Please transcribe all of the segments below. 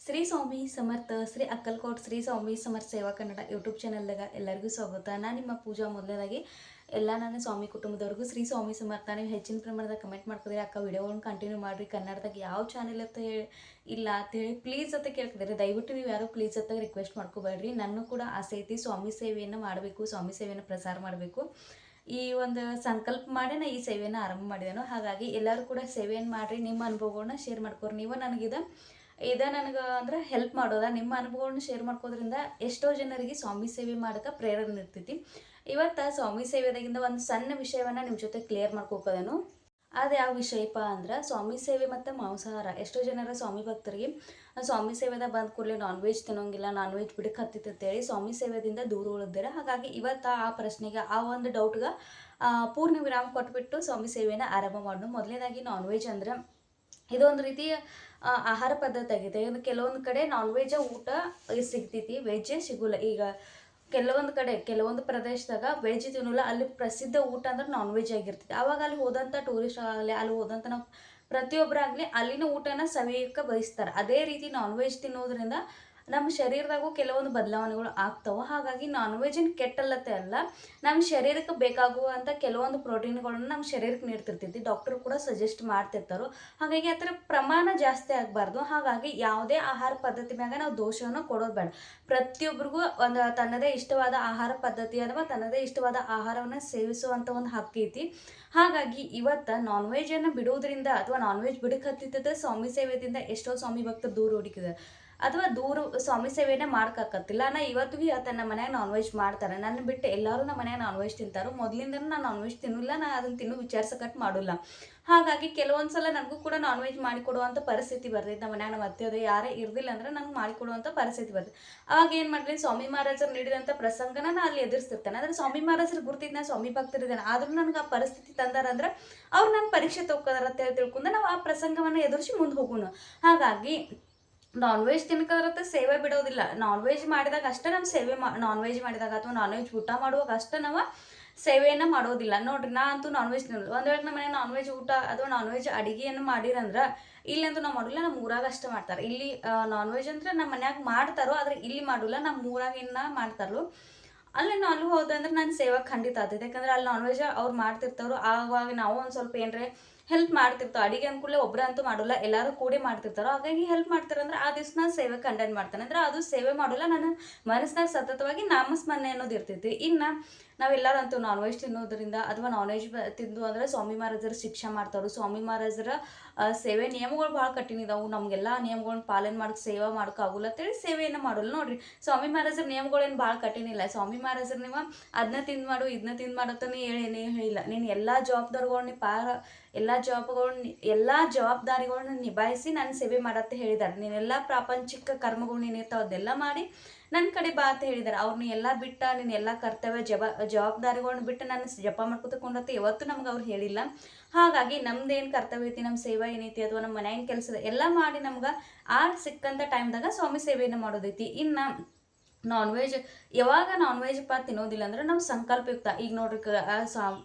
ಶ್ರೀ ಸ್ವಾಮಿ ಸಮರ್ಥ ಶ್ರೀ ಅಕ್ಕಲ್ಕೋಟ್ ಶ್ರೀ ಸ್ವಾಮಿ ಸಮರ್ಥ ಸೇವಾ ಕನ್ನಡ ಯೂಟ್ಯೂಬ್ ಚಾನಲ್ದಾಗ ಎಲ್ಲರಿಗೂ ಸ್ವಾಗತ. ನಾನು ನಿಮ್ಮ ಪೂಜಾ. ಮೊದಲನೇದಾಗಿ ಎಲ್ಲ ನನ್ನ ಸ್ವಾಮಿ ಕುಟುಂಬದವ್ರಿಗೂ ಶ್ರೀ ಸ್ವಾಮಿ ಸಮರ್ಥ. ನೀವು ಹೆಚ್ಚಿನ ಪ್ರಮಾಣದಾಗ ಕಮೆಂಟ್ ಮಾಡ್ಕೊಡ್ರಿ, ಅಕ್ಕ ವಿಡಿಯೋಗಳನ್ನ ಕಂಟಿನ್ಯೂ ಮಾಡಿರಿ. ಕನ್ನಡದಾಗ ಯಾವ ಚಾನಲ್ ಅಂತ ಇಲ್ಲ ಅಂತೇಳಿ ಪ್ಲೀಸ್ ಅಂತ ಕೇಳ್ತಿದ್ದೀರಿ. ದಯವಿಟ್ಟು ನೀವು ಯಾರು ಪ್ಲೀಸ್ ಅಂತ ರಿಕ್ವೆಸ್ಟ್ ಮಾಡ್ಕೋಬೇಡ್ರಿ. ನನ್ನ ಕೂಡ ಆಸೆ ಐತಿ ಸ್ವಾಮಿ ಸೇವೆಯನ್ನು ಮಾಡಬೇಕು, ಸ್ವಾಮಿ ಸೇವೆಯನ್ನು ಪ್ರಸಾರ ಮಾಡಬೇಕು. ಈ ಒಂದು ಸಂಕಲ್ಪ ಮಾಡಿ ನಾ ಈ ಸೇವೆಯನ್ನು ಆರಂಭ ಮಾಡಿದೆನು. ಹಾಗಾಗಿ ಎಲ್ಲರೂ ಕೂಡ ಸೇವೆಯನ್ನು ಮಾಡಿರಿ, ನಿಮ್ಮ ಅನುಭವಗಳನ್ನ ಶೇರ್ ಮಾಡ್ಕೊರಿ. ನೀವು ನನಗೆ ಅಂದ್ರೆ ಹೆಲ್ಪ್ ಮಾಡೋದ, ನಿಮ್ಮ ಅನುಭವಗಳನ್ನ ಶೇರ್ ಮಾಡ್ಕೋದ್ರಿಂದ ಎಷ್ಟೋ ಜನರಿಗೆ ಸ್ವಾಮಿ ಸೇವೆ ಮಾಡೋಕೆ ಪ್ರೇರಣೆ ಇರ್ತೈತಿ. ಇವತ್ತು ಸ್ವಾಮಿ ಸೇವೆದಾಗಿಂದ ಒಂದು ಸಣ್ಣ ವಿಷಯವನ್ನು ನಿಮ್ಮ ಜೊತೆ ಕ್ಲಿಯರ್ ಮಾಡ್ಕೋಕೋದನು. ಅದು ಯಾವ ವಿಷಯಪ್ಪ ಅಂದ್ರೆ ಸ್ವಾಮಿ ಸೇವೆ ಮತ್ತು ಮಾಂಸಾಹಾರ. ಎಷ್ಟೋ ಜನರ ಸ್ವಾಮಿ ಭಕ್ತರಿಗೆ ಸ್ವಾಮಿ ಸೇವೆದಾಗ ಬಂದ ಕೂಡಲೇ ನಾನ್ ವೆಜ್ ತಿನ್ನೋಂಗಿಲ್ಲ, ನಾನ್ ವೆಜ್ ಬಿಡಕ್ಕೆ ಹತ್ತಿತ್ತೇಳಿ ಸ್ವಾಮಿ ಸೇವೆದಿಂದ ದೂರ ಉಳಿದಿರ. ಹಾಗಾಗಿ ಇವತ್ತು ಆ ಪ್ರಶ್ನೆಗೆ, ಆ ಒಂದು ಡೌಟ್ಗೆ ಪೂರ್ಣ ವಿರಾಮ ಕೊಟ್ಬಿಟ್ಟು ಸ್ವಾಮಿ ಸೇವೆನ ಆರಂಭ ಮಾಡೋಣ. ಮೊದಲನೇದಾಗಿ ನಾನ್ ವೆಜ್ ಅಂದ್ರೆ ಇದೊಂದು ರೀತಿಯ ಆಹಾರ ಪದ್ಧತಿ ಆಗಿದೆ. ಕೆಲವೊಂದು ಕಡೆ ನಾನ್ ವೆಜ್ ಊಟ ಸಿಗ್ತೈತಿ, ವೆಜ್ಜೇ ಸಿಗೋಲ್ಲ. ಈಗ ಕೆಲವೊಂದು ಪ್ರದೇಶದಾಗ ವೆಜ್ ತಿನ್ನೋಲ್ಲ, ಅಲ್ಲಿ ಪ್ರಸಿದ್ಧ ಊಟ ಅಂದ್ರೆ ನಾನ್ ವೆಜ್ ಆಗಿರ್ತೈತಿ. ಆವಾಗ ಅಲ್ಲಿ ಹೋದಂಥ ಟೂರಿಸ್ಟ್ ಆಗಲಿ, ಅಲ್ಲಿ ಹೋದಂಥ ನಾವು ಪ್ರತಿಯೊಬ್ಬರಾಗಲಿ ಅಲ್ಲಿನ ಊಟನ ಸವಿಯಕ್ಕೆ ಬಯಸ್ತಾರೆ. ಅದೇ ರೀತಿ ನಾನ್ ವೆಜ್ ತಿನ್ನೋದ್ರಿಂದ ನಮ್ಮ ಶರೀರದಾಗೂ ಕೆಲವೊಂದು ಬದಲಾವಣೆಗಳು ಆಗ್ತಾವೆ. ಹಾಗಾಗಿ ನಾನ್ ವೆಜ್ಜಿನ ಕೆಟ್ಟಲ್ಲತ್ತೆ ಅಲ್ಲ, ನಮ್ಮ ಶರೀರಕ್ಕೆ ಬೇಕಾಗುವಂಥ ಕೆಲವೊಂದು ಪ್ರೋಟೀನ್ಗಳನ್ನು ನಮ್ಮ ಶರೀರಕ್ಕೆ ನೀಡ್ತಿರ್ತೈತಿ. ಡಾಕ್ಟರ್ ಕೂಡ ಸಜೆಸ್ಟ್ ಮಾಡ್ತಿರ್ತಾರೋ. ಹಾಗಾಗಿ ಅದರ ಪ್ರಮಾಣ ಜಾಸ್ತಿ ಆಗಬಾರ್ದು. ಹಾಗಾಗಿ ಯಾವುದೇ ಆಹಾರ ಪದ್ಧತಿ ಮ್ಯಾಗ ನಾವು ದೋಷವನ್ನು ಕೊಡೋದು ಬೇಡ. ಪ್ರತಿಯೊಬ್ಬರಿಗೂ ಒಂದು ತನ್ನದೇ ಇಷ್ಟವಾದ ಆಹಾರ ಪದ್ಧತಿ ಅಥವಾ ತನ್ನದೇ ಇಷ್ಟವಾದ ಆಹಾರವನ್ನು ಸೇವಿಸುವಂಥ ಒಂದು ಹಕ್ಕೈತಿ. ಹಾಗಾಗಿ ಇವತ್ತು ನಾನ್ ವೆಜ್ಜನ್ನು ಬಿಡುವುದರಿಂದ ಅಥವಾ ನಾನ್ ವೆಜ್ ಬಿಡಕ್ಕೆ ಹತ್ತಿದ್ದ ಸ್ವಾಮಿ ಸೇವೆದಿಂದ ಎಷ್ಟೋ ಸ್ವಾಮಿ ಭಕ್ತರು ದೂರ ಹುಡುಕಿದ್ದಾರೆ, ಅಥವಾ ದೂರ ಸ್ವಾಮಿ ಸೇವೆನೇ ಮಾಡ್ಕಾಕತ್ತಿಲ್ಲ. ನಾ ಇವತ್ತು ಭೀ ನಮ್ಮ ಮನ್ಯಾಗ ನಾನ್ ವೆಜ್ ಮಾಡ್ತಾರೆ. ನನ್ನ ಬಿಟ್ಟು ಎಲ್ಲರೂ ನಮ್ಮ ಮನ್ಯಾಗ ನಾನ್ ವೆಜ್ ತಿಂತಾರೋ. ಮೊದಲಿಂದ ನಾನು ನಾನ್ ವೆಜ್ ತಿನ್ನಲ್ಲ, ನಾನು ಅದನ್ನು ತಿನ್ನೋ ವಿಚಾರಿಸಕಟ್ಟು ಮಾಡೋಲ್ಲ. ಹಾಗಾಗಿ ಕೆಲವೊಂದು ಸಲ ನನಗೂ ಕೂಡ ನಾನ್ ವೆಜ್ ಮಾಡಿಕೊಡುವಂಥ ಪರಿಸ್ಥಿತಿ ಬರ್ತೈತೆ. ನಮ್ಮ ಮನ್ಯಾಗ ನಮ್ಮ ಅತ್ತೆ ಯಾರೇ ಇರ್ದಿಲ್ಲ ಅಂದ್ರೆ ನಂಗೆ ಮಾಡಿಕೊಡುವಂಥ ಪರಿಸ್ಥಿತಿ ಬರ್ತೈತೆ. ಅವಾಗ ಏನು ಮಾಡಲಿ, ಸ್ವಾಮಿ ಮಹಾರಾಜರು ನೀಡಿದಂಥ ಪ್ರಸಂಗನ ನಾನು ಅಲ್ಲಿ ಎದುರಿಸ್ತಿರ್ತೇನೆ. ಅಂದರೆ ಸ್ವಾಮಿ ಮಹಾರಾಜರು ಗುರ್ತಿದ್ದು ನಾನು ಸ್ವಾಮಿ ಭಕ್ತರಿದ್ದೇನೆ, ಆದ್ರೂ ನನಗೆ ಆ ಪರಿಸ್ಥಿತಿ ತಂದಾರಂದ್ರೆ ಅವ್ರು ನಾನು ಪರೀಕ್ಷೆ ತಗೋದಾರ ಅಂತ ತಿಳ್ಕೊಂಡು ನಾವು ಆ ಪ್ರಸಂಗವನ್ನು ಎದುರಿಸಿ ಮುಂದೆ ಹೋಗೋಣ. ಹಾಗಾಗಿ ನಾನ್ ವೆಜ್ ತಿನ್ಕೋದ್ರತ್ತ ಸೇವೆ ಬಿಡೋದಿಲ್ಲ. ನಾನ್ ವೆಜ್ ಮಾಡಿದಾಗ ಅಷ್ಟೇ ನಮ್ಮ ಸೇವೆ ನಾನ್ ವೆಜ್ ಮಾಡಿದಾಗ ಅಥವಾ ನಾನ್ ವೆಜ್ ಊಟ ಮಾಡುವಾಗ ಅಷ್ಟೇ ನಾವು ಸೇವೆಯನ್ನು ಮಾಡೋದಿಲ್ಲ. ನೋಡ್ರಿ, ನಾ ಅಂತೂ ನಾನ್ ವೆಜ್ ತಿನ್ನೋದು. ಒಂದು ವೇಳೆ ನಮ್ಮ ಮನೆ ನಾನ್ ವೆಜ್ ಊಟ ಅಥವಾ ನಾನ್ ವೆಜ್ ಅಡುಗೆಯನ್ನು ಮಾಡಿರಂದ್ರೆ ಇಲ್ಲಂತೂ ನಾವು ಮಾಡೋಲ್ಲ, ನಮ್ಮ ಊರಾಗ ಅಷ್ಟೇ ಮಾಡ್ತಾರೆ. ಇಲ್ಲಿ ನಾನ್ ವೆಜ್ ಅಂದ್ರೆ ನಮ್ಮ ಮನ್ಯಾಗ ಮಾಡ್ತಾರೋ, ಆದರೆ ಇಲ್ಲಿ ಮಾಡೋಲ್ಲ, ನಮ್ಮ ಊರಾಗಿನ್ನ ಮಾಡ್ತಾರೋ. ಅಲ್ಲಿ ನಾನು ಹೋದಂದ್ರೆ ನಾನು ಸೇವೆ ಖಂಡಿತ ಆಗ್ತೈತೆ. ಯಾಕಂದ್ರೆ ಅಲ್ಲಿ ನಾನ್ ವೆಜ್ ಅವ್ರು ಮಾಡ್ತಿರ್ತಾರೋ. ಆವಾಗ ನಾವು ಒಂದು ಸ್ವಲ್ಪ ಏನರೇ ಹೆಲ್ಪ್ ಮಾಡ್ತಿರ್ತಾವೆ. ಅಡಿಗೆ ಅನ್ಕೂಡಲೇ ಒಬ್ಬರಂತೂ ಮಾಡೋಲ್ಲ, ಎಲ್ಲರೂ ಕೂಡಿ ಮಾಡ್ತಿರ್ತಾರೋ. ಹಾಗಾಗಿ ಹೆಲ್ಪ್ ಮಾಡ್ತಾರಂದ್ರೆ ಆ ದಿವ್ಸ ನಾನು ಸೇವೆ ಕಂಡೈನ್ ಮಾಡ್ತಾನೆ. ಅಂದ್ರೆ ಅದು ಸೇವೆ ಮಾಡೋಲ್ಲ, ನನ್ನ ಮನಸ್ಸಿನಾಗ ಸತತವಾಗಿ ನಾಮಸ್ಮರಣೆ ಅನ್ನೋದು ಇರ್ತೈತಿ. ಇನ್ನು ನಾವೆಲ್ಲರೂ ಅಂತೂ ನಾನ್ ವೆಜ್ ತಿನ್ನೋದ್ರಿಂದ ಅಥವಾ ನಾನ್ ವೆಜ್ ತಿಂದು ಅಂದ್ರೆ ಸ್ವಾಮಿ ಮಹಾರಾಜರು ಶಿಕ್ಷೆ ಮಾಡ್ತಾರೋ. ಸ್ವಾಮಿ ಮಹಾರಾಜರ ಸೇವೆ ನಿಯಮಗಳು ಭಾಳ ಕಠಿಣ ಇದಾವೆ. ನಮಗೆಲ್ಲ ನಿಯಮಗಳನ್ನ ಪಾಲನೆ ಮಾಡೋಕೆ ಸೇವೆ ಮಾಡೋಕೆ ಆಗೋಲ್ಲ ಅಂತೇಳಿ ಸೇವೆಯನ್ನು ಮಾಡೋಲ್ಲ. ನೋಡ್ರಿ, ಸ್ವಾಮಿ ಮಹಾರಾಜರ ನಿಯಮಗಳೇನು ಭಾಳ ಕಠಿಣ ಇಲ್ಲ. ಸ್ವಾಮಿ ಮಹಾರಾಜರು ನೀವು ಅದನ್ನ ತಿಂದು ಮಾಡು, ಇದನ್ನ ತಿಂದು ಮಾಡೋತನೇ ಹೇಳಿಲ್ಲ. ನೀನು ಎಲ್ಲ ಎಲ್ಲ ಜವಾಬ್ದಾರಿಗಳನ್ನ ನಿಭಾಯಿಸಿ ನಾನು ಸೇವೆ ಮಾಡತ್ತೆ ಹೇಳಿದ್ದಾರೆ. ನೀನೆಲ್ಲ ಪ್ರಾಪಂಚಿಕ ಕರ್ಮಗಳು ಏನಿರ್ತಾವೆ ಅದೆಲ್ಲ ಮಾಡಿ ನನ್ನ ಕಡೆ ಬಾ ಅಂತ ಹೇಳಿದ್ದಾರೆ. ಅವ್ರನ್ನ ಎಲ್ಲ ಬಿಟ್ಟ ನೀನು ಎಲ್ಲ ಕರ್ತವ್ಯ ಜವಾಬ್ದಾರಿಗಳನ್ನ ಬಿಟ್ಟು ನಾನು ಜಪ ಮಾಡ್ಕೊತಕೊಂಡತ್ತೆ ಯಾವತ್ತೂ ನಮ್ಗೆ ಅವ್ರು ಹೇಳಿಲ್ಲ. ಹಾಗಾಗಿ ನಮ್ದೇನು ಕರ್ತವ್ಯ ಐತಿ, ನಮ್ಮ ಸೇವೆ ಏನೈತಿ ಅಥವಾ ನಮ್ಮ ಮನೆಯ ಕೆಲಸದ ಎಲ್ಲ ಮಾಡಿ ನಮ್ಗೆ ಆ ಸಿಕ್ಕಂಥ ಟೈಮ್ದಾಗ ಸ್ವಾಮಿ ಸೇವೆಯನ್ನು ಮಾಡೋದೈತಿ. ಇನ್ನು ನಾನ್ ವೆಜ್ ಯಾವಾಗ ನಾನ್ ವೆಜ್ ತಿನ್ನೋದಿಲ್ಲ ಅಂದ್ರೆ ನಾವು ಸಂಕಲ್ಪಯುಕ್ತ. ಈಗ ನೋಡ್ರಿ,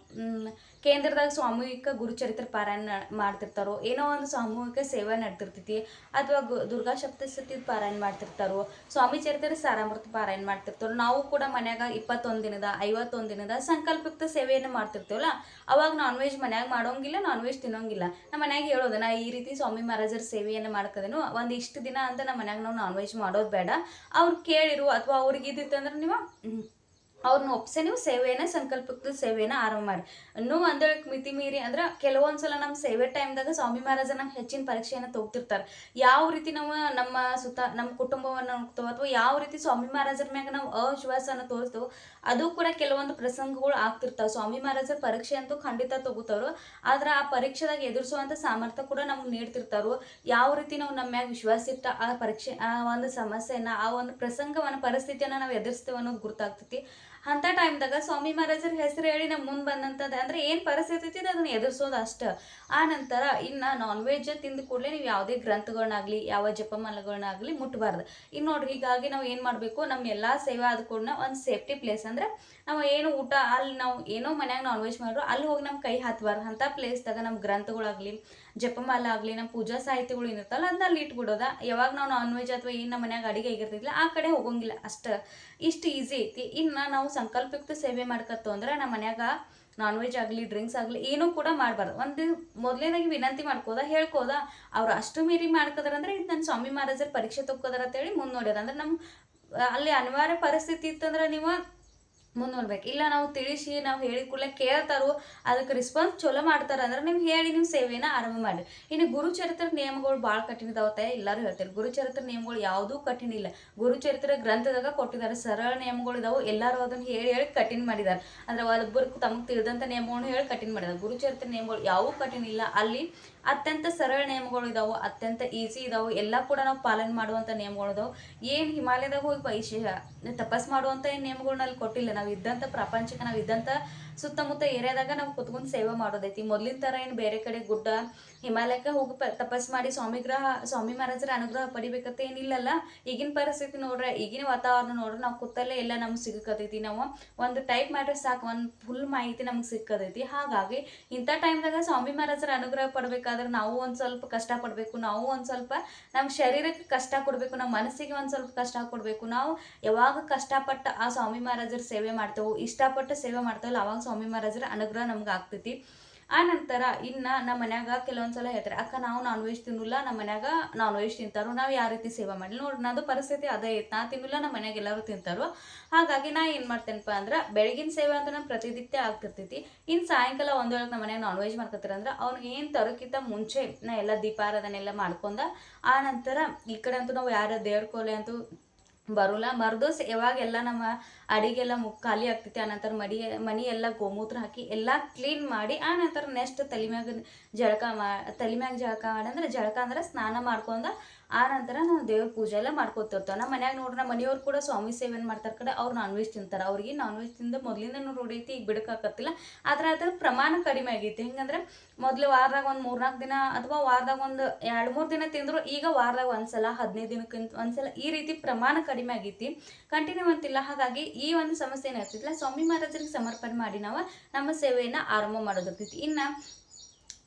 ಕೇಂದ್ರದಾಗ ಸಾಮೂಹಿಕ ಗುರುಚರಿತ್ರೆ ಪಾರಾಯಣ ಮಾಡ್ತಿರ್ತಾರೋ, ಏನೋ ಒಂದು ಸಾಮೂಹಿಕ ಸೇವೆ ನಡೆದಿರ್ತೈತಿ, ಅಥವಾ ದುರ್ಗಾ ಸಪ್ತಶತಿ ಪಾರಾಯಣ ಮಾಡ್ತಿರ್ತಾರೋ, ಸ್ವಾಮಿ ಚರಿತ್ರೆ ಸಾರಾಮೃತ ಪಾರಾಯಣ ಮಾಡ್ತಿರ್ತಾರೋ. ನಾವು ಕೂಡ ಮನ್ಯಾಗ 21 ದಿನದ 51 ದಿನದ ಸಂಕಲ್ಪಯುಕ್ತ ಸೇವೆಯನ್ನು ಮಾಡ್ತಿರ್ತೇವಲ್ಲ, ಅವಾಗ ನಾನ್ ವೆಜ್ ಮನ್ಯಾಗ ಮಾಡೋಂಗಿಲ್ಲ, ನಾನ್ ವೆಜ್ ತಿನ್ನೋಂಗಿಲ್ಲ. ನಮ್ಮ ಮನ್ಯಾಗ ಹೇಳೋದು, ನಾ ಈ ರೀತಿ ಸ್ವಾಮಿ ಮಹಾರಾಜರ ಸೇವೆಯನ್ನು ಮಾಡ್ಕೋದೇನು, ಒಂದು ಇಷ್ಟು ದಿನ ಅಂತ ನಮ್ಮ ಮನ್ಯಾಗ ನಾವು ನಾನ್ ವೆಜ್ ಮಾಡೋದು ಬೇಡ. ಅವ್ರು ಕೇಳಿರು ಅಥವಾ ಅವ್ರಿಗೆ ಇದ್ದಿತ್ತು ಅಂದ್ರೆ ನೀವು ಅವ್ರನ್ನ ಒಪ್ಸೆ ನೀವು ಸೇವೆಯನ್ನು ಸಂಕಲ್ಪಕ್ಕೆ ಸೇವೆಯನ್ನು ಆರಂಭ ಮಾಡಿ. ಇನ್ನೂ ಒಂದೇಳಕ್ಕೆ ಮಿತಿ ಮೀರಿ ಅಂದ್ರೆ ಕೆಲವೊಂದ್ಸಲ ನಮ್ಮ ಸೇವೆ ಟೈಮ್ದಾಗ ಸ್ವಾಮಿ ಮಹಾರಾಜ ನಮ್ಗೆ ಹೆಚ್ಚಿನ ಪರೀಕ್ಷೆಯನ್ನು ತೊಗ್ತಿರ್ತಾರೆ. ಯಾವ ರೀತಿ ನಾವು ನಮ್ಮ ಕುಟುಂಬವನ್ನು ಹೋಗ್ತೇವೆ ಅಥವಾ ಯಾವ ರೀತಿ ಸ್ವಾಮಿ ಮಹಾರಾಜರ ಮ್ಯಾಗ ನಾವು ಅವಿಶ್ವಾಸನ ತೋರಿಸ್ತೇವೆ, ಅದು ಕೂಡ ಕೆಲವೊಂದು ಪ್ರಸಂಗಗಳು ಆಗ್ತಿರ್ತಾವೆ. ಸ್ವಾಮಿ ಮಹಾರಾಜರ ಪರೀಕ್ಷೆ ಅಂತೂ ಖಂಡಿತ ತಗೋತಾರೋ, ಆದ್ರೆ ಆ ಪರೀಕ್ಷೆದಾಗ ಎದುರಿಸುವಂಥ ಸಾಮರ್ಥ್ಯ ಕೂಡ ನಮ್ಗೆ ನೀಡ್ತಿರ್ತಾರೋ. ಯಾವ ರೀತಿ ನಾವು ನಮ್ಮ ಮ್ಯಾಗ ವಿಶ್ವಾಸ ಇಟ್ಟ ಆ ಪರೀಕ್ಷೆ, ಆ ಒಂದು ಸಮಸ್ಯೆನ, ಆ ಒಂದು ಪ್ರಸಂಗವನ್ನು, ಪರಿಸ್ಥಿತಿಯನ್ನು ನಾವು ಎದುರಿಸ್ತೇವೆ ಅನ್ನೋದು ಗುರ್ತಾಗ್ತೈತಿ. ಅಂಥ ಟೈಮ್ದಾಗ ಸ್ವಾಮಿ ಮಹಾರಾಜರ ಹೆಸರು ಹೇಳಿ ನಮ್ಮ ಮುಂದೆ ಬಂದಂಥದ್ದು ಅಂದರೆ ಏನು ಪರಿಸ್ಥಿತಿ ಐತಿ ಅದನ್ನು ಎದುರಿಸೋದು ಅಷ್ಟೇ. ಆ ನಂತರ ಇನ್ನು ನಾನ್ ವೆಜ್ ತಿಂದ ಕೂಡಲೇ ನೀವು ಯಾವುದೇ ಗ್ರಂಥಗಳನ್ನಾಗಲಿ ಯಾವ ಜಪಮಾಲೆಗಳನ್ನಾಗಲಿ ಮುಟ್ಟಬಾರ್ದು. ಇನ್ನು ನೋಡ್ರಿ, ಹೀಗಾಗಿ ನಾವು ಏನು ಮಾಡಬೇಕು, ನಮ್ಮ ಎಲ್ಲ ಸೇವೆ ಆದ ಕೂಡ ಒಂದು ಸೇಫ್ಟಿ ಪ್ಲೇಸ್ ಅಂದರೆ ನಾವು ಏನು ಊಟ ಅಲ್ಲಿ ನಾವು ಏನೋ ಮನ್ಯಾಗ ನಾನ್ ವೆಜ್ ಮಾಡ್ರು ಅಲ್ಲಿ ಹೋಗಿ ನಮ್ಮ ಕೈ ಹತ್ಬಾರ್ದು. ಅಂಥ ಪ್ಲೇಸ್ದಾಗ ನಮ್ಮ ಗ್ರಂಥಗಳಾಗಲಿ ಜಪಮಾಲ ಆಗಲಿ ನಮ್ಮ ಪೂಜಾ ಸಾಹಿತ್ಯಗಳು ಏನಿರ್ತಲ್ಲ ಅದನ್ನ ಅಲ್ಲಿ ಇಟ್ಬಿಡೋದ. ಯಾವಾಗ ನಾವು ನಾನ್ ವೆಜ್ ಅಥವಾ ಏನು ನಮ್ಮ ಮನ್ಯಾಗ ಅಡಿಗೆ ಆಗಿರ್ತಿದ್ಲ ಆ ಕಡೆ ಹೋಗಂಗಿಲ್ಲ ಅಷ್ಟು. ಇಷ್ಟು ಈಸಿ ಐತಿ. ಇನ್ನು ನಾವು ಸಂಕಲ್ಪಯುಕ್ತ ಸೇವೆ ಮಾಡ್ಕತ್ತು ಅಂದ್ರೆ ನಮ್ಮ ಮನ್ಯಾಗ ನಾನ್ ವೆಜ್ ಆಗಲಿ ಡ್ರಿಂಕ್ಸ್ ಆಗಲಿ ಏನೂ ಕೂಡ ಮಾಡಬಾರ್ದು. ಒಂದು ಮೊದಲೇದಾಗಿ ವಿನಂತಿ ಮಾಡ್ಕೋದ ಹೇಳ್ಕೋದ. ಅವ್ರು ಅಷ್ಟು ಮೀರಿ ಮಾಡ್ಕೋದಾರಂದ್ರೆ ಇದು ನನ್ನ ಸ್ವಾಮಿ ಮಹಾರಾಜರ ಪರೀಕ್ಷೆ ತಕ್ಕೋದಾರ ಅಂತೇಳಿ ಮುಂದೆ ನೋಡ್ಯಾರ. ಅಂದ್ರೆ ನಮ್ಮ ಅಲ್ಲಿ ಅನಿವಾರ್ಯ ಪರಿಸ್ಥಿತಿ ಇತ್ತಂದ್ರೆ ನೀವು ಮುಂದೆ ನೋಡ್ಬೇಕು. ಇಲ್ಲ ನಾವು ತಿಳಿಸಿ ನಾವು ಹೇಳಿದ ಕೂಡಲೇ ಕೇಳ್ತಾರೋ ಅದಕ್ಕೆ ರೆಸ್ಪಾನ್ಸ್ ಚಲೋ ಮಾಡ್ತಾರೆ ಅಂದ್ರೆ ನೀವು ಹೇಳಿ ನೀವು ಸೇವೆನ ಆರಂಭ ಮಾಡಿ. ಇನ್ನು ಗುರುಚರಿತ್ರ ನಿಯಮಗಳು ಭಾಳ ಕಠಿಣ ಇದಾವತ್ತೆ ಎಲ್ಲರೂ ಹೇಳ್ತಾರೆ. ಗುರುಚರಿತ್ರ ನಿಯಮಗಳು ಯಾವುದೂ ಕಠಿಣ ಇಲ್ಲ. ಗುರುಚರಿತ್ರ ಗ್ರಂಥದಾಗ ಕೊಟ್ಟಿದ್ದಾರೆ, ಸರಳ ನಿಯಮಗಳು ಇದಾವೆ. ಎಲ್ಲರೂ ಅದನ್ನು ಹೇಳಿ ಹೇಳಿ ಕಠಿಣ ಮಾಡಿದ್ದಾರೆ. ಅಂದ್ರೆ ಒಬ್ಬರು ತಮಗೆ ತಿಳಿದಂಥ ನಿಯಮಗಳನ್ನ ಹೇಳಿ ಕಠಿಣ ಮಾಡಿದ್ದಾರೆ. ಗುರುಚರಿತ್ರ ನಿಯಮಗಳು ಯಾವುವು ಕಠಿಣ ಇಲ್ಲ. ಅಲ್ಲಿ ಅತ್ಯಂತ ಸರಳ ನಿಯಮಗಳು ಇದಾವೆ, ಅತ್ಯಂತ ಈಸಿ ಇದಾವೆ. ಎಲ್ಲ ಕೂಡ ನಾವು ಪಾಲನೆ ಮಾಡುವಂಥ ನಿಯಮಗಳು ಇದಾವೆ. ಏನು ಹಿಮಾಲಯದಾಗ ಹೋಗಿ ತಪಸ್ ಮಾಡುವಂಥ ಏನು ನಿಯಮಗಳನ್ನ ಅಲ್ಲಿ ಕೊಟ್ಟಿಲ್ಲ. ನಾವು ಇದ್ದಂಥ ಪ್ರಪಂಚಕ್ಕೆ ನಾವು ಇದ್ದಂಥ ಸುತ್ತಮುತ್ತ ಏರಿಯಾದಾಗ ನಾವು ಕುತ್ಕೊಂಡು ಸೇವೆ ಮಾಡೋದೈತಿ. ಮೊದಲಿನ ಥರ ಏನು ಬೇರೆ ಕಡೆ ಗುಡ್ಡ ಹಿಮಾಲಯಕ್ಕೆ ಹೋಗಿ ತಪಸ್ ಮಾಡಿ ಸ್ವಾಮಿ ಮಹಾರಾಜರ ಅನುಗ್ರಹ ಪಡಿಬೇಕಂತ ಏನಿಲ್ಲಲ್ಲ. ಈಗಿನ ಪರಿಸ್ಥಿತಿ ನೋಡ್ರೆ, ಈಗಿನ ವಾತಾವರಣ ನೋಡ್ರೆ ನಾವು ಕೂತಲ್ಲೇ ಎಲ್ಲ ನಮ್ಗೆ ಸಿಗಕತೈತಿ. ನಾವು ಒಂದು ಟೈಪ್ ಮಾಡ್ರೆ ಸಾಕು, ಒಂದು ಫುಲ್ ಮಾಹಿತಿ ನಮ್ಗೆ ಸಿಕ್ಕತೈತಿ. ಹಾಗಾಗಿ ಇಂಥ ಟೈಮ್ದಾಗ ಸ್ವಾಮಿ ಮಹಾರಾಜರ ಅನುಗ್ರಹ ಪಡ್ಬೇಕಾದ್ರೆ ನಾವು ಒಂದು ಸ್ವಲ್ಪ ಕಷ್ಟ ಪಡಬೇಕು. ನಾವು ಒಂದು ಸ್ವಲ್ಪ ನಮ್ಮ ಶರೀರಕ್ಕೆ ಕಷ್ಟ ಕೊಡಬೇಕು, ನಮ್ಮ ಮನಸ್ಸಿಗೆ ಒಂದು ಸ್ವಲ್ಪ ಕಷ್ಟ ಕೊಡಬೇಕು. ನಾವು ಯಾವಾಗ ಕಷ್ಟಪಟ್ಟು ಆ ಸ್ವಾಮಿ ಮಹಾರಾಜರ ಸೇವೆ ಮಾಡ್ತೇವೆ, ಇಷ್ಟಪಟ್ಟು ಸೇವೆ ಮಾಡ್ತೇವಲ್ಲ, ಅವಾಗ ಸ್ವಾಮಿ ಮಹಾರಾಜರ ಅನುಗ್ರಹ ನಮ್ಗೆ ಆಗ್ತೈತಿ. ಆ ನಂತರ ಇನ್ನು ನಮ್ಮ ಮನ್ಯಾಗ ಕೆಲವೊಂದ್ಸಲ ಹೇಳ್ತಾರೆ, ಅಕ್ಕ ನಾವು ನಾನ್ ವೆಜ್ ತಿನ್ನಲ್ಲ, ನಮ್ಮ ಮನ್ಯಾಗ ನಾನ್ ವೆಜ್ ತಿಂತಾರೋ, ನಾವು ಯಾವ ರೀತಿ ಸೇವೆ ಮಾಡಲಿ ನೋಡಿ. ನನ್ನದು ಪರಿಸ್ಥಿತಿ ಅದೇ ಐತೆ. ನಾ ತಿನ್ನಲ್ಲ, ನಮ್ಮ ಮನ್ಯಾಗ ಎಲ್ಲರೂ ತಿಂತಾರೋ. ಹಾಗಾಗಿ ನಾ ಏನು ಮಾಡ್ತೇನಪ್ಪ ಅಂದ್ರೆ ಬೆಳಗಿನ ಸೇವೆ ಅಂತ ನಾನು ಪ್ರತಿನಿತ್ಯ ಆಗ್ತಿರ್ತೈತಿ. ಇನ್ನು ಸಾಯಂಕಾಲ ಒಂದು ವೇಳೆ ನಮ್ಮ ಮನ್ಯಾಗ ನಾನ್ ವೆಜ್ ಮಾಡ್ಕೊತಾರೆ ಅಂದ್ರೆ ಅವ್ನಿಗೆ ಏನು ತರೋಕ್ಕಿಂತ ಮುಂಚೆ ನಾ ಎಲ್ಲ ದೀಪಾರಾಧನೆಲ್ಲ ಮಾಡ್ಕೊಂಡ ಆ ನಂತರ ಈ ಕಡೆ ಅಂತೂ ನಾವು ಯಾರ ದೇವ್ರ ಕೋಲೆ ಅಂತೂ ಬರೋಲ್ಲ. ಮರ್ದೋಸ್ ಯಾವಾಗೆಲ್ಲ ನಮ್ಮ ಅಡಿಗೆಲ್ಲ ಖಾಲಿ ಆಗ್ತೈತಿ, ಆನಂತರ ಮನಿ ಎಲ್ಲ ಗೋಮೂತ್ರ ಹಾಕಿ ಎಲ್ಲ ಕ್ಲೀನ್ ಮಾಡಿ ಆ ನಂತರ ನೆಕ್ಸ್ಟ್ ತಲೆಮ್ಯಾಗ ಜಳಕ ಮಾಡಿ ಅಂದ್ರೆ ಜಳಕ ಅಂದ್ರೆ ಸ್ನಾನ ಮಾಡ್ಕೊಂಡು ಆ ನಂತರ ನಾವು ದೇವ್ರ ಪೂಜೆ ಎಲ್ಲ ಮಾಡ್ಕೊತಿರ್ತೇವೆ. ನಮ್ಮ ಮನ್ಯಾಗ ನೋಡ್ರಿ, ನಮ್ಮ ಮನೆಯವ್ರು ಕೂಡ ಸ್ವಾಮಿ ಸೇವೆನ ಮಾಡ್ತಾರೆ ಕಡೆ ಅವ್ರು ನಾನ್ ವೆಜ್ ತಿಂತಾರೆ. ಅವ್ರಿಗೆ ನಾನ್ ವೆಜ್ ತಿಂದು ಮೊದಲಿಂದ ರೂಢಿ ಐತಿ, ಈಗ ಬಿಡಕ್ಕಾಗತ್ತಿಲ್ಲ. ಆದ್ರೆ ಅದ್ರ ಪ್ರಮಾಣ ಕಡಿಮೆ ಆಗೈತಿ. ಹೆಂಗಂದ್ರೆ ಮೊದಲು ವಾರದಾಗ ಒಂದು 3-4 ದಿನ ಅಥವಾ ವಾರದಾಗ ಒಂದು 2-3 ದಿನ ತಿಂದ್ರು, ಈಗ ವಾರದಾಗ ಒಂದ್ಸಲ 15 ದಿನಕ್ಕಿಂತ ಒಂದ್ಸಲ ಈ ರೀತಿ ಪ್ರಮಾಣ ಕಡಿಮೆ ಆಗೈತಿ, ಕಂಟಿನ್ಯೂ ಅಂತಿಲ್ಲ. ಹಾಗಾಗಿ ಈ ಒಂದು ಸಮಸ್ಯೆ ಏನಾಗ್ತಿಲ್ಲ, ಸ್ವಾಮಿ ಮಹಾರಾಜರಿಗೆ ಸಮರ್ಪಣೆ ಮಾಡಿ ನಾವು ನಮ್ಮ ಸೇವೆಯನ್ನು ಆರಂಭ ಮಾಡೋದಿರ್ತೈತಿ. ಇನ್ನು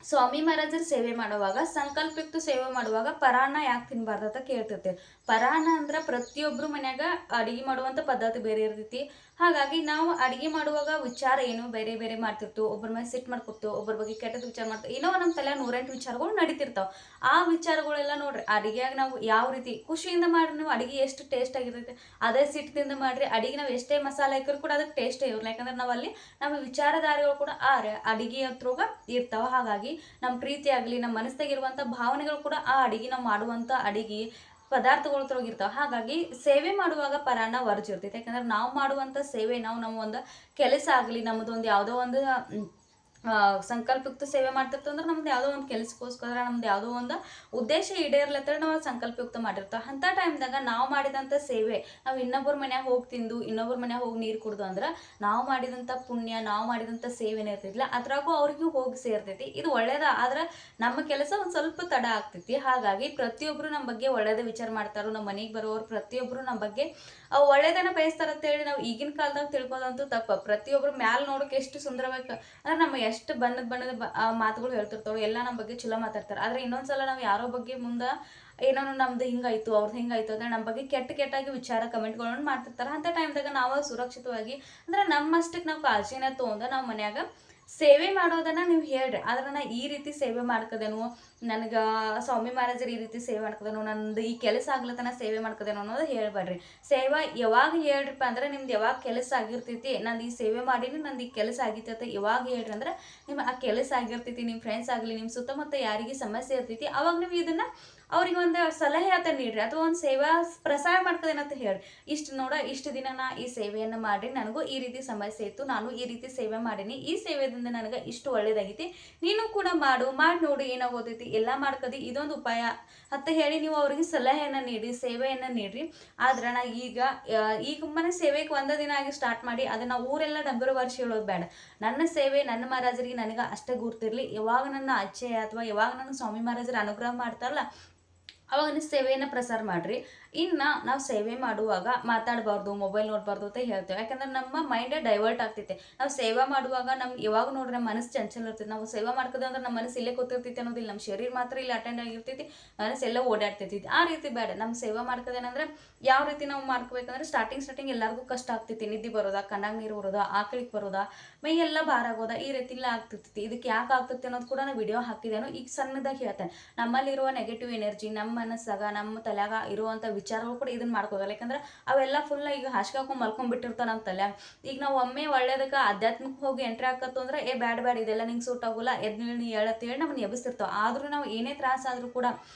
ಸ್ವಾಮಿ ಮಹಾರಾಜರ ಸೇವೆ ಮಾಡುವಾಗ, ಸಂಕಲ್ಪಯುಕ್ತ ಸೇವೆ ಮಾಡುವಾಗ ಪರಾನ್ನ ಯಾಕೆ ತಿನ್ನಬಾರ್ದು ಅಂತ ಕೇಳ್ತಿರ್ತೇವೆ. ಪರಾನ್ನ ಅಂದ್ರೆ ಪ್ರತಿಯೊಬ್ಬರು ಮನ್ಯಾಗ ಅಡುಗೆ ಮಾಡುವಂಥ ಪದ್ಧತಿ ಬೇರೆ ಇರ್ತೈತಿ. ಹಾಗಾಗಿ ನಾವು ಅಡುಗೆ ಮಾಡುವಾಗ ವಿಚಾರ ಏನೋ ಬೇರೆ ಬೇರೆ ಮಾಡ್ತಿರ್ತೇವೆ. ಒಬ್ಬರ ಮೇಲೆ ಸಿಟ್ಟು ಮಾಡ್ಕೊತೇವೆ, ಒಬ್ಬರ ಬಗ್ಗೆ ಕೆಟ್ಟದ್ದು ವಿಚಾರ ಮಾಡ್ತೇವೆ. ಏನೋ ನಮ್ಮ ತಲೆ 108 ವಿಚಾರಗಳು ನಡೀತಿರ್ತಾವೆ. ಆ ವಿಚಾರಗಳೆಲ್ಲ ನೋಡ್ರಿ, ಅಡುಗೆಯಾಗ ನಾವು ಯಾವ ರೀತಿ ಖುಷಿಯಿಂದ ಮಾಡ್ರಿ, ನೀವು ಅಡುಗೆ ಎಷ್ಟು ಟೇಸ್ಟ್ ಆಗಿರ್ತೈತೆ. ಅದೇ ಸಿಟ್ಟಿಂದ ಮಾಡ್ರಿ, ಅಡುಗೆ ನಾವು ಎಷ್ಟೇ ಮಸಾಲೆ ಹಾಕಿದ್ರು ಕೂಡ ಅದಕ್ಕೆ ಟೇಸ್ಟೇ ಇರಲ್ಲ. ಯಾಕಂದ್ರೆ ನಾವಲ್ಲಿ ನಮ್ಮ ವಿಚಾರಧಾರೆಗಳು ಕೂಡ ಅಡುಗೆ ಹತ್ರೋಗ ಇರ್ತಾವೆ. ಹಾಗಾಗಿ ನಮ್ಮ ಪ್ರೀತಿ ಆಗಲಿ, ನಮ್ಮ ಮನಸ್ಸಾಗಿರುವಂಥ ಭಾವನೆಗಳು ಕೂಡ ಆ ಅಡುಗೆ ನಾವು ಮಾಡುವಂಥ ಅಡುಗೆ ಪದಾರ್ಥಗಳು ತೊಳಗಿರ್ತಾವೆ. ಹಾಗಾಗಿ ಸೇವೆ ಮಾಡುವಾಗ ಪರಾನ್ನ ವರ್ಜಿರ್ತೈತೆ. ಯಾಕಂದ್ರೆ ನಾವು ಮಾಡುವಂಥ ಸೇವೆ, ನಮ್ಮ ಒಂದು ಕೆಲಸ ಆಗಲಿ, ನಮ್ಮದೊಂದು ಯಾವುದೋ ಒಂದು ಸಂಕಲ್ಪಯುಕ್ತ ಸೇವೆ ಮಾಡ್ತಿರ್ತೀವಿ ಅಂದ್ರೆ ನಮ್ದು ಯಾವುದೋ ಒಂದು ಕೆಲಸಕ್ಕೋಸ್ಕರ, ನಮ್ದು ಯಾವುದೋ ಒಂದು ಉದ್ದೇಶ ಈಡೇರ್ಲತ್ತ ನಾವು ಸಂಕಲ್ಪಯುಕ್ತ ಮಾಡಿರ್ತೀವಿ. ಅಂಥ ಟೈಮ್ದಾಗ ನಾವು ಮಾಡಿದಂಥ ಸೇವೆ ನಾವು ಇನ್ನೊಬ್ಬರ ಮನ್ಯಾಗ ಹೋಗಿ ತಿಂದು, ಇನ್ನೊಬ್ಬರ ಮನ್ಯಾಗ ಹೋಗಿ ನೀರು ಕುಡ್ದು ಅಂದ್ರೆ ನಾವು ಮಾಡಿದಂಥ ಪುಣ್ಯ, ನಾವು ಮಾಡಿದಂಥ ಸೇವೆನೇ ಇರ್ತಿದ್ದಿಲ್ಲ, ಅದ್ರಾಗೂ ಅವ್ರಿಗೂ ಹೋಗಿ ಸೇರ್ತೈತಿ. ಇದು ಒಳ್ಳೇದ. ಆದ್ರೆ ನಮ್ಮ ಕೆಲಸ ಒಂದು ಸ್ವಲ್ಪ ತಡ ಆಗ್ತೈತಿ. ಹಾಗಾಗಿ ಪ್ರತಿಯೊಬ್ಬರು ನಮ್ಮ ಬಗ್ಗೆ ಒಳ್ಳೇದೇ ವಿಚಾರ ಮಾಡ್ತಾರೋ. ನಮ್ಮ ಮನೆಗೆ ಬರೋರು ಪ್ರತಿಯೊಬ್ಬರು ನಮ್ಮ ಬಗ್ಗೆ ಒಳ್ಳೇದನ್ನ ಬಯಸ್ತಾರಂತೇಳಿ ನಾವು ಈಗಿನ ಕಾಲದಾಗ ತಿಳ್ಕೊಳ್ಳೋದಂತೂ ತಪ್ಪು. ಪ್ರತಿಯೊಬ್ಬರು ಮ್ಯಾಲೆ ನೋಡೋಕೆ ಎಷ್ಟು ಸುಂದರವಾಗಿ ಅಂದ್ರೆ ನಮ್ಮ ಎಷ್ಟು ಬಣ್ಣದ ಮಾತುಗಳು ಹೇಳ್ತಿರ್ತಾವೆ, ಎಲ್ಲ ನಮ್ಮ ಬಗ್ಗೆ ಚಲೋ ಮಾತಾಡ್ತಾರೆ. ಆದರೆ ಇನ್ನೊಂದ್ಸಲ ನಾವು ಯಾರೋ ಬಗ್ಗೆ ಮುಂದೆ ಏನೋ ನಮ್ದು ಹಿಂಗಾಯ್ತು, ಅವ್ರದ್ದು ಹಿಂಗಾಯ್ತು ಅಂದ್ರೆ ನಮ್ಮ ಬಗ್ಗೆ ಕೆಟ್ಟಾಗಿ ವಿಚಾರ ಕಮೆಂಟ್ಗಳನ್ನು ಮಾಡ್ತಿರ್ತಾರೆ. ಅಂಥ ಟೈಮ್ದಾಗ ನಾವು ಸುರಕ್ಷಿತವಾಗಿ ಅಂದ್ರೆ ನಮ್ಮಷ್ಟಕ್ಕೆ ನಾವು ಕಾಳಜಿನ ತೊಗೊಂಡು ನಾವು ಮನ್ಯಾಗ ಸೇವೆ ಮಾಡೋದನ್ನ ನೀವು ಹೇಳ್ರಿ. ಆದ್ರೆ ನಾ ಈ ರೀತಿ ಸೇವೆ ಮಾಡ್ಕೋದೇನು, ನನಗೆ ಸ್ವಾಮಿ ಮಹಾರಾಜರು ಈ ರೀತಿ ಸೇವೆ ಮಾಡ್ಕೋದೇನು, ನಂದು ಈ ಕೆಲಸ ಆಗ್ಲತ್ತನ ಸೇವೆ ಮಾಡ್ಕೋದೇನು ಅನ್ನೋದು ಹೇಳ್ಬೇಡ್ರಿ. ಸೇವೆ ಯಾವಾಗ ಹೇಳ್ರಿಪ್ಪ ಅಂದ್ರೆ ನಿಮ್ದು ಯಾವಾಗ ಕೆಲಸ ಆಗಿರ್ತೈತಿ, ನಂದು ಈ ಸೇವೆ ಮಾಡೀನಿ, ನಂದು ಈ ಕೆಲಸ ಆಗಿರ್ತೈತಿ ಯಾವಾಗ ಹೇಳ್ರಿ ಅಂದ್ರೆ ನಿಮ್ಮ ಆ ಕೆಲಸ ಆಗಿರ್ತೈತಿ, ನಿಮ್ಮ ಫ್ರೆಂಡ್ಸ್ ಆಗಲಿ, ನಿಮ್ಮ ಸುತ್ತಮುತ್ತ ಯಾರಿಗೆ ಸಮಸ್ಯೆ ಇರ್ತೈತಿ, ಅವಾಗ ನೀವು ಇದನ್ನು ಅವ್ರಿಗೆ ಒಂದು ಸಲಹೆ ಅಂತ ನೀಡ್ರಿ, ಅಥವಾ ಒಂದು ಸೇವಾ ಪ್ರಸಾರ ಮಾಡ್ಕೋದೇನಂತ ಹೇಳ್ರಿ. ಇಷ್ಟು ದಿನ ನಾ ಈ ಸೇವೆಯನ್ನು ಮಾಡಿ ನನಗೂ ಈ ರೀತಿ ಸಮಸ್ಯೆ ಇತ್ತು, ನಾನು ಈ ರೀತಿ ಸೇವೆ ಮಾಡೀನಿ, ಈ ಸೇವೆದಿಂದ ನನಗೆ ಇಷ್ಟು ಒಳ್ಳೇದಾಗೈತಿ, ನೀನು ಕೂಡ ಮಾಡಿ ನೋಡಿ ಏನಾಗೋತೈತಿ, ಎಲ್ಲ ಮಾಡ್ಕೋದಿ, ಇದೊಂದು ಉಪಾಯ ಅಂತ ಹೇಳಿ ನೀವು ಅವ್ರಿಗೆ ಸಲಹೆಯನ್ನು ನೀಡಿ, ಸೇವೆಯನ್ನು ನೀಡ್ರಿ. ಆದ್ರೆ ನಾ ಈಗ ಮನೆ ಸೇವೆಗೆ ಒಂದೇ ದಿನ ಆಗಿ ಸ್ಟಾರ್ಟ್ ಮಾಡಿ ಅದನ್ನು ಊರೆಲ್ಲ ನಂಬಿರೋ ವರ್ಷ ಹೇಳೋದು ಬೇಡ. ನನ್ನ ಸೇವೆ ನನ್ನ ಮಹಾರಾಜರಿಗೆ ನನಗೆ ಅಷ್ಟೇ ಗುರ್ತಿರ್ಲಿ. ಯಾವಾಗ ನನ್ನ ಅಚ್ಚೆ ಅಥವಾ ಯಾವಾಗ ನನ್ನ ಸ್ವಾಮಿ ಮಹಾರಾಜರ ಅನುಗ್ರಹ ಮಾಡ್ತಾರಲ್ಲ ಅವಾಗ ನೀವು ಸೇವೆಯನ್ನು ಪ್ರಸಾರ ಮಾಡಿರಿ. ಇನ್ನು ನಾವು ಸೇವೆ ಮಾಡುವಾಗ ಮಾತಾಡಬಾರ್ದು, ಮೊಬೈಲ್ ನೋಡಬಾರ್ದು ಅಂತ ಹೇಳ್ತೇವೆ. ಯಾಕಂದ್ರೆ ನಮ್ಮ ಮೈಂಡೇ ಡೈವರ್ಟ್ ಆಗ್ತೈತೆ. ನಾವು ಸೇವೆ ಮಾಡುವಾಗ ನಮ್ಗೆ ಯಾವಾಗ ನೋಡ್ರಿ ನಮ್ಮ ಮನಸ್ಸು ಚಂಚಲ ಇರ್ತೈತೆ. ನಾವು ಸೇವೆ ಮಾಡ್ಕೋದು ಅಂದ್ರೆ ನಮ್ಮ ಮನಸ್ಸು ಇಲ್ಲೇ ಕೂತಿರ್ತೈತಿ ಅನ್ನೋದಿಲ್ಲ. ನಮ್ಮ ಶರೀರ ಮಾತ್ರ ಇಲ್ಲಿ ಅಟೆಂಡ್ ಆಗಿರ್ತೈತಿ, ಮನಸ್ಸು ಎಲ್ಲ ಓಡಾಡ್ತೈತಿ. ಆ ರೀತಿ ಬೇಡ. ನಮ್ಮ ಸೇವೆ ಮಾಡ್ಕೋದೇನಂದ್ರೆ ಯಾವ ರೀತಿ ನಾವು ಮಾಡ್ಕೋಬೇಕಂದ್ರೆ ಸ್ಟಾರ್ಟಿಂಗ್ ಎಲ್ಲರಿಗೂ ಕಷ್ಟ ಆಗ್ತೈತಿ. ನಿದ್ದೆ ಬರೋದಾ, ಕಣ್ಣಾಗ ನೀರು ಬರೋದಾ, ಆಕಳಿಗೆ ಬರೋದಾ, ಮೈ ಎಲ್ಲ ಭಾರ ಆಗೋದಾ, ಈ ರೀತಿ ಎಲ್ಲ ಆಗ್ತಿರ್ತೈತಿ. ಇದಕ್ಕೆ ಯಾಕೆ ಆಗ್ತೈತಿ ಅನ್ನೋದು ಕೂಡ ನಾನು ವಿಡಿಯೋ ಹಾಕಿದ್ದೇನು, ಈಗ ಸಣ್ಣದಾಗಿ ಹೇಳ್ತೇನೆ. ನಮ್ಮಲ್ಲಿರುವ ನೆಗೆಟಿವ್ ಎನರ್ಜಿ, ನಮ್ಮ ಮನಸ್ಸಾಗ, ನಮ್ಮ ತಲೆಯಾಗ ಇರುವಂಥ ವಿಚಾರಗಳು ಕೂಡ ಇದನ್ನ ಮಾಡ್ಕೋದಲ್ಲ. ಯಾಕಂದ್ರೆ ಅವೆಲ್ಲ ಫುಲ್ ಈಗ ಹಾಸಿಗೆ ಹಾಕೊಂಡು ಮಲ್ಕೊಂಡ್ಬಿಟ್ಟಿರ್ತಾವ ನಮ್ಮ ತಲೆ. ಈಗ ನಾವು ಒಮ್ಮೆ ಒಳ್ಳೇದಕ್ಕೆ ಆಧ್ಯಾತ್ಮಿಕ ಹೋಗಿ ಎಂಟ್ರಿ ಹಾಕತ್ತು ಅಂದ್ರೆ ಬ್ಯಾಡ್ ಇದೆಲ್ಲ ನಿಂಗೆ ಸೂಟ್ ಆಗೋಲ್ಲ, ಎದ್ನೇಳಿ ಹೇಳತ್ತೇಳಿ ನಮ್ಮನ್ನ ಎಬ್ಬಿಸ್ತಿರ್ತಾವ. ಆದ್ರೂ ನಾವು ಏನೇ ತ್ರಾಸ ಆದ್ರೂ ಕೂಡ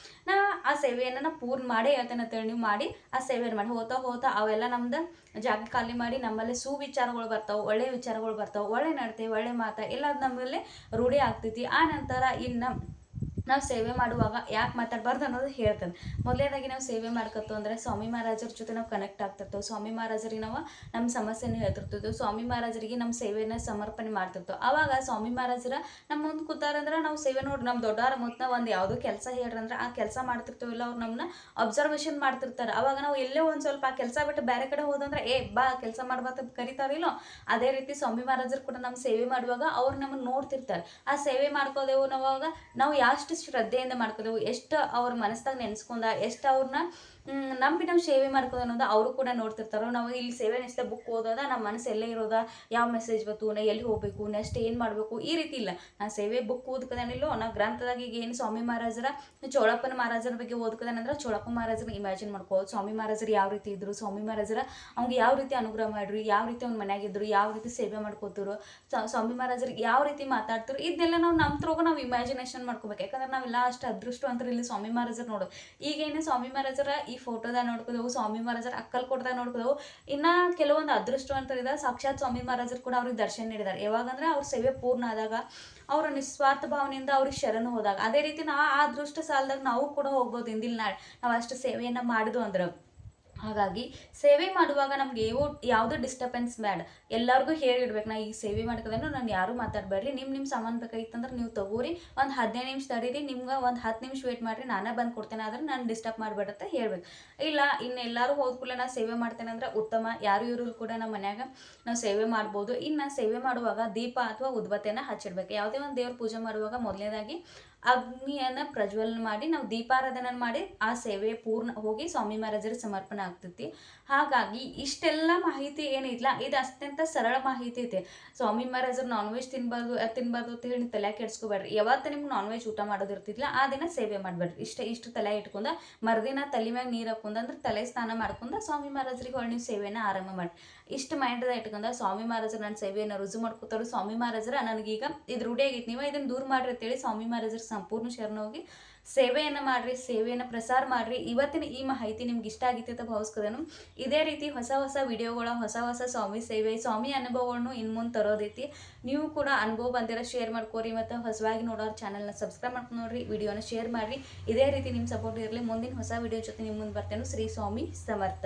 ನಾ ಆ ಸೇವೆಯನ್ನು ನಾ ಪೂರ್ಣ ಮಾಡೇ ಹೇಳ್ತೇನೆ ಅಂತೇಳಿ ನೀವು ಮಾಡಿ ಆ ಸೇವೆಯನ್ನು ಮಾಡಿ ಹೋತಾ ಅವೆಲ್ಲ ನಮ್ದು ಜಾಗ ಖಾಲಿ ಮಾಡಿ ನಮ್ಮಲ್ಲಿ ಸುವಿಚಾರಗಳು ಬರ್ತಾವೆ, ಒಳ್ಳೆ ವಿಚಾರಗಳು ಬರ್ತಾವೆ, ಒಳ್ಳೆ ನಡತೆ, ಒಳ್ಳೆ ಮಾತ ಎಲ್ಲ ನಮ್ಮಲ್ಲಿ ರೂಢಿ ಆಗ್ತೈತಿ. ಆ ನಂತರ ಇನ್ನು ನಾವು ಸೇವೆ ಮಾಡುವಾಗ ಯಾಕೆ ಮಾತಾಡಬಾರ್ದು ಅನ್ನೋದು ಹೇಳ್ತೇನೆ. ಮೊದಲನೇದಾಗಿ ನಾವು ಸೇವೆ ಮಾಡ್ಕೊತು ಅಂದರೆ ಸ್ವಾಮಿ ಮಹಾರಾಜರ ಜೊತೆ ನಾವು ಕನೆಕ್ಟ್ ಆಗ್ತಿರ್ತೇವೆ. ಸ್ವಾಮಿ ಮಹಾರಾಜರಿಗೆ ನಾವು ನಮ್ಮ ಸಮಸ್ಯೆನ ಹೇಳ್ತಿರ್ತಿದ್ವಿ. ಸ್ವಾಮಿ ಮಹಾರಾಜರಿಗೆ ನಮ್ಮ ಸೇವೆಯನ್ನು ಸಮರ್ಪಣೆ ಮಾಡ್ತಿರ್ತೇವೆ. ಆವಾಗ ಸ್ವಾಮಿ ಮಹಾರಾಜರ ನಮ್ಮ ಮುಂದೆ ಕೂತಾರಂದ್ರೆ ನಾವು ಸೇವೆ ನೋಡಿ ನಮ್ಮ ದೊಡ್ಡವರ ಮೊತ್ತ ಒಂದು ಯಾವುದೋ ಕೆಲಸ ಹೇಳ್ರಂದ್ರೆ ಆ ಕೆಲಸ ಮಾಡ್ತಿರ್ತೇವಿಲ್ಲ, ಅವ್ರು ನಮ್ಮನ್ನ ಅಬ್ಸರ್ವೇಷನ್ ಮಾಡ್ತಿರ್ತಾರೆ. ಅವಾಗ ನಾವು ಎಲ್ಲೇ ಒಂದು ಸ್ವಲ್ಪ ಆ ಕೆಲಸ ಬಿಟ್ಟು ಬೇರೆ ಕಡೆ ಹೋದಂದ್ರೆ ಬಾ ಕೆಲಸ ಮಾಡ್ಬಾರ್ದು ಕರಿತಾರಿಲ್ಲೋ, ಅದೇ ರೀತಿ ಸ್ವಾಮಿ ಮಹಾರಾಜರು ಕೂಡ ನಮ್ಮ ಸೇವೆ ಮಾಡುವಾಗ ಅವ್ರು ನಮ್ಮನ್ನು ನೋಡ್ತಿರ್ತಾರೆ. ಆ ಸೇವೆ ಮಾಡ್ಕೋದೆವು ನಾವಾಗ ನಾವು ಎಷ್ಟು ಶ್ರದ್ಧೆಯಿಂದ ಮಾಡ್ಕೋದೆವು, ಎಷ್ಟು ಅವ್ರ ಮನಸ್ಸಾಗ ನೆನೆಸ್ಕೊಂಡ, ಎಷ್ಟು ಅವ್ರನ್ನ ನಂಬಿ ನಾವು ಸೇವೆ ಮಾಡ್ಕೋದು ಅನ್ನೋದು ಅವರು ಕೂಡ ನೋಡ್ತಿರ್ತಾರೋ. ನಾವು ಇಲ್ಲಿ ಸೇವೆ ನೆಕ್ಸ್ಟ್ ಬುಕ್ ಓದೋದ, ನಮ್ಮ ಮನಸ್ಸು ಎಲ್ಲೇ ಇರೋದಾ, ಯಾವ ಮೆಸೇಜ್ ಬಂತು, ನಾ ಎಲ್ಲಿ ಹೋಗಬೇಕು, ನೆಕ್ಸ್ಟ್ ಏನು ಮಾಡಬೇಕು, ಈ ರೀತಿ ಇಲ್ಲ. ನಾನು ಸೇವೆ ಬುಕ್ ಓದ್ಕದೇನಿಲ್ಲೋ, ನಾವು ಗ್ರಂಥದಾಗ ಈಗ ಏನು ಸ್ವಾಮಿ ಮಹಾರಾಜರ ಚೋಳಪ್ಪನ ಮಹಾರಾಜರ ಬಗ್ಗೆ ಓದ್ಕದೇನಂದ್ರೆ ಚೋಳಪ್ಪ ಮಹಾರಾಜರ ಇಮ್ಯಾಜಿನ್ ಮಾಡ್ಕೋದು. ಸ್ವಾಮಿ ಮಹಾರಾಜರು ಯಾವ ರೀತಿ ಇದ್ರು, ಸ್ವಾಮಿ ಮಹಾರಾಜರ ಅವ್ಗೆ ಯಾವ ರೀತಿ ಅನುಗ್ರಹ ಮಾಡ್ರಿ, ಯಾವ ರೀತಿ ಅವ್ನ ಮನ್ಯಾಗಿದ್ರು, ಯಾವ ರೀತಿ ಸೇವೆ ಮಾಡ್ಕೋತಿರು, ಸ್ವಾಮಿ ಮಹಾರಾಜರಿಗೆ ಯಾವ ರೀತಿ ಮಾತಾಡ್ತಿರು, ಇದನ್ನೆಲ್ಲ ನಾವು ನಮ್ಮ ತ್ರೋಗ ನಾವು ಇಮ್ಯಾಜಿನೇಷನ್ ಮಾಡ್ಕೋಬೇಕು. ಯಾಕಂದ್ರೆ ನಾವೆಲ್ಲ ಅಷ್ಟು ಅದೃಷ್ಟ ಅಂತ ಇಲ್ಲಿ ಸ್ವಾಮಿ ಮಹಾರಾಜರು ನೋಡು. ಈಗೇನು ಸ್ವಾಮಿ ಮಹಾರಾಜರ ಈ ಫೋಟೋದಾಗ ನೋಡ್ಕೋದೆವು, ಸ್ವಾಮಿ ಮಹಾರಾಜರ ಅಕ್ಕಲ್ಕೋಟದಾಗ ನೋಡ್ಕೋದೆವು. ಇನ್ನು ಕೆಲವೊಂದು ಅದೃಷ್ಟವಂತರಿದ ಸಾಕ್ಷಾತ್ ಸ್ವಾಮಿ ಮಹಾರಾಜರು ಕೂಡ ಅವ್ರಿಗೆ ದರ್ಶನ ನೀಡಿದ್ದಾರೆ. ಯಾವಾಗಂದ್ರೆ ಅವ್ರ ಸೇವೆ ಪೂರ್ಣ ಆದಾಗ, ಅವರ ನಿಸ್ವಾರ್ಥ ಭಾವನೆಯಿಂದ ಅವ್ರಿಗೆ ಶರಣು ಹೋದಾಗ. ಅದೇ ರೀತಿ ನಾವು ಆ ಅದೃಷ್ಟ ಸಾಲದಾಗ ನಾವು ಕೂಡ ಹೋಗ್ಬೋದು ಇಂದಿಲ್ ನಾಳೆ ನಾವು ಅಷ್ಟು ಸೇವೆಯನ್ನು ಮಾಡಿದ್ವು ಅಂದ್ರೆ. ಹಾಗಾಗಿ ಸೇವೆ ಮಾಡುವಾಗ ನಮ್ಗೆ ಯಾವುದೋ ಡಿಸ್ಟರ್ಬೆನ್ಸ್ ಬೇಡ. ಎಲ್ಲರಿಗೂ ಹೇಳಿಡ್ಬೇಕು, ನಾ ಈಗ ಸೇವೆ ಮಾಡ್ಕೋದೇನು ನಾನು ಯಾರು ಮಾತಾಡಬೇಡ್ರಿ, ನಿಮ್ಮ ಸಾಮಾನು ಬೇಕಾಗಿತ್ತಂದ್ರೆ ನೀವು ತಗೋರಿ, ಒಂದು 15 ನಿಮಿಷ ತಡೀರಿ, ನಿಮ್ಗೆ ಒಂದು 10 ನಿಮಿಷ ವೇಟ್ ಮಾಡಿರಿ, ನಾನೇ ಬಂದು ಕೊಡ್ತೇನೆ, ಆದ್ರೆ ನಾನು ಡಿಸ್ಟರ್ಬ್ ಮಾಡಬೇಡ ಅಂತ ಹೇಳ್ಬೇಕು. ಇಲ್ಲ ಇನ್ನು ಎಲ್ಲರೂ ಹೋದ್ಕೂಡಲೇ ನಾನು ಸೇವೆ ಮಾಡ್ತೇನೆ ಅಂದ್ರೆ ಉತ್ತಮ. ಯಾರು ಇವರು ಕೂಡ ನಮ್ಮ ಮನ್ಯಾಗ ನಾವು ಸೇವೆ ಮಾಡ್ಬೋದು. ಇನ್ನು ಸೇವೆ ಮಾಡುವಾಗ ದೀಪ ಅಥವಾ ಉದ್ಬತ್ತಿಯನ್ನು ಹಚ್ಚಿಡ್ಬೇಕು. ಯಾವುದೇ ಒಂದು ದೇವ್ರ ಪೂಜೆ ಮಾಡುವಾಗ ಮೊದಲನೇದಾಗಿ ಅಗ್ನಿಯನ್ನು ಪ್ರಜ್ವಲನೆ ಮಾಡಿ ನಾವು ದೀಪಾರಾಧನೆ ಮಾಡಿ ಆ ಸೇವೆ ಪೂರ್ಣ ಹೋಗಿ ಸ್ವಾಮಿ ಮಹಾರಾಜರಿಗೆ ಸಮರ್ಪಣೆ ಆಗ್ತೈತಿ. ಹಾಗಾಗಿ ಇಷ್ಟೆಲ್ಲ ಮಾಹಿತಿ ಏನಿಲ್ಲ, ಇದು ಅತ್ಯಂತ ಸರಳ ಮಾಹಿತಿ ಐತೆ. ಸ್ವಾಮಿ ಮಹಾರಾಜರು ನಾನ್ ವೆಜ್ ತಿನ್ಬಾರ್ದು ಅಂತ ಹೇಳಿ ತಲೆ ಕೆಡ್ಸ್ಕೊಬೇಡ್ರಿ. ಯಾವತ್ತು ನಿಮ್ಗೆ ನಾನ್ ವೆಜ್ ಊಟ ಮಾಡೋದಿರ್ತಿದ್ಲ ಆ ದಿನ ಸೇವೆ ಮಾಡಬೇಡ್ರಿ. ಇಷ್ಟು ತಲೆ ಇಟ್ಕೊಂಡ ಮರುದಿನ ತಲೆ ಮ್ಯಾಗ ನೀರು ಹಾಕೊಂಡ ಅಂದ್ರೆ ತಲೆ ಸ್ನಾನ ಮಾಡ್ಕೊಂಡ ಸ್ವಾಮಿ ಮಹಾರಾಜರಿಗೆ ಹೊಳ್ಳಿ ನೀವು ಸೇವೆನ ಆರಂಭ ಮಾಡಿ. ಇಷ್ಟು ಮೈಂಡ್ದಾಗ ಇಟ್ಕೊಂಡ ಸ್ವಾಮಿ ಮಹಾರಾಜರು ನನ್ನ ಸೇವೆಯನ್ನು ರುಜು ಮಾಡ್ಕೋತಾರೋ, ಸ್ವಾಮಿ ಮಹಾರಾಜರ ನನಗೀಗ ಇದು ರೂಢಿ ಆಗೈತಿ, ನೀವು ಇದನ್ನು ದೂರ ಮಾಡ್ರಿ ಅಂತೇಳಿ ಸ್ವಾಮಿ ಮಹಾರಾಜರು ಸಂಪೂರ್ಣ ಶರಣ ಹೋಗಿ ಸೇವೆಯನ್ನು ಮಾಡಿರಿ, ಸೇವೆಯನ್ನು ಪ್ರಸಾರ ಮಾಡಿರಿ. ಇವತ್ತಿನ ಈ ಮಾಹಿತಿ ನಿಮ್ಗೆ ಇಷ್ಟ ಆಗಿತ್ತು ಅಂತ ಭಾವಿಸ್ಕೋದೇನು. ಇದೇ ರೀತಿ ಹೊಸ ವಿಡಿಯೋಗಳ ಹೊಸ ಸ್ವಾಮಿ ಸೇವೆ, ಸ್ವಾಮಿ ಅನುಭವವನ್ನು ಇನ್ನು ಮುಂದೆ ತರೋದೈತಿ. ನೀವು ಕೂಡ ಅನುಭವ ಬಂದಿರೋ ಶೇರ್ ಮಾಡ್ಕೋರಿ, ಮತ್ತು ಹೊಸವಾಗಿ ನೋಡೋರು ಚಾನಲ್ನ ಸಬ್ಸ್ಕ್ರೈಬ್ ಮಾಡ್ಕೊಂಡು ನೋಡ್ರಿ, ವಿಡಿಯೋನ ಶೇರ್ ಮಾಡಿರಿ. ಇದೇ ರೀತಿ ನಿಮ್ಮ ಸಪೋರ್ಟ್ ಇರಲಿ. ಮುಂದಿನ ಹೊಸ ವಿಡಿಯೋ ಜೊತೆ ನಿಮ್ಮ ಮುಂದೆ ಬರ್ತೇನೆ. ಶ್ರೀ ಸ್ವಾಮಿ ಸಮರ್ಥ.